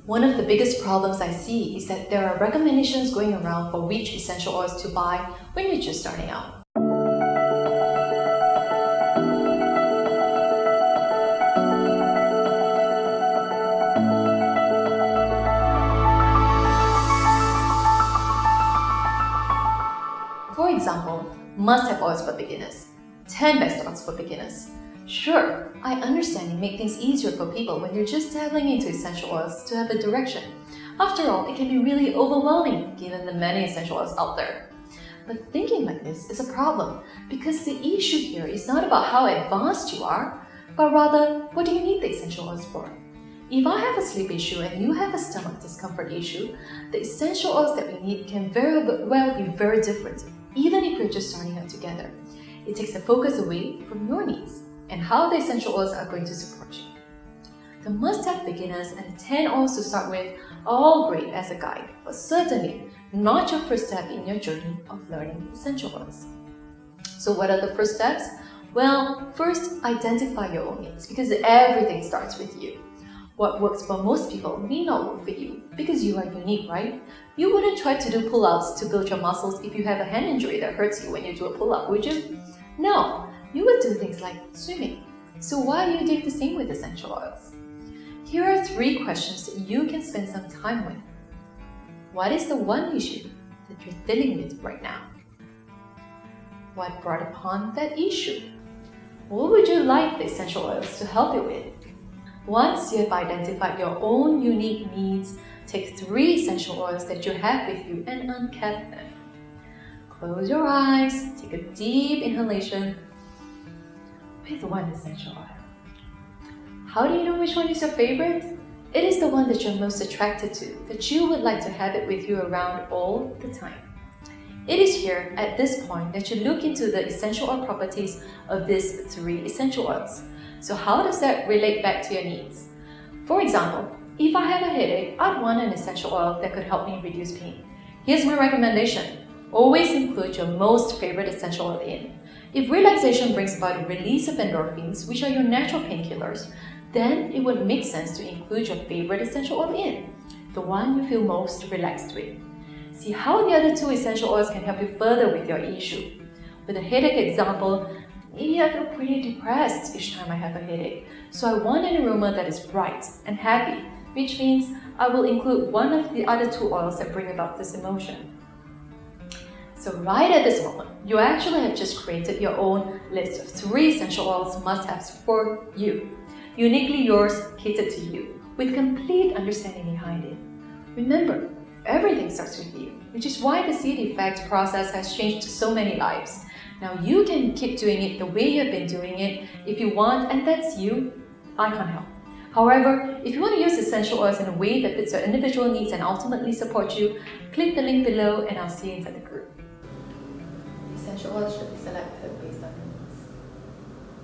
One of the biggest problems I see is that there are recommendations going around for which essential oils to buy when you're just starting out. For example, must-have oils for beginners, 10 best oils for beginners. Sure, I understand you make things easier for people when you're just dabbling into essential oils to have a direction. After all, it can be really overwhelming given the many essential oils out there. But thinking like this is a problem because the issue here is not about how advanced you are, but rather, what do you need the essential oils for? If I have a sleep issue and you have a stomach discomfort issue, the essential oils that we need can very well be very different, even if we're just starting out together. It takes the focus away from your needs and how the essential oils are going to support you. The must-have beginners and the 10 oils to start with are all great as a guide, but certainly not your first step in your journey of learning essential oils. So what are the first steps? Well, first, identify your own needs because everything starts with you. What works for most people may not work for you because you are unique, right? You wouldn't try to do pull-ups to build your muscles if you have a hand injury that hurts you when you do a pull-up, would you? No, you would do things like swimming. So why are you doing the same with essential oils? Here are 3 questions that you can spend some time with. What is the one issue that you're dealing with right now? What brought upon that issue? What would you like the essential oils to help you with? Once you have identified your own unique needs, take 3 essential oils that you have with you and uncap them. Close your eyes, take a deep inhalation with one essential oil. How do you know which one is your favorite? It is the one that you're most attracted to, that you would like to have it with you around all the time. It is here, at this point, that you look into the essential oil properties of these 3 essential oils. So how does that relate back to your needs? For example, if I have a headache, I'd want an essential oil that could help me reduce pain. Here's my recommendation. Always include your most favorite essential oil in. If relaxation brings about a release of endorphins, which are your natural painkillers, then it would make sense to include your favorite essential oil in, the one you feel most relaxed with. See how the other 2 essential oils can help you further with your issue. With a headache example, maybe I feel pretty depressed each time I have a headache, so I want an aroma that is bright and happy, which means I will include one of the other 2 oils that bring about this emotion. So right at this moment, you actually have just created your own list of 3 essential oils must-haves for you. Uniquely yours, catered to you, with complete understanding behind it. Remember, everything starts with you, which is why the seed effect process has changed so many lives. Now you can keep doing it the way you've been doing it if you want, and that's you. I can't help. However, if you want to use essential oils in a way that fits your individual needs and ultimately support you, click the link below and I'll see you inside the group. Essential oils should be selected based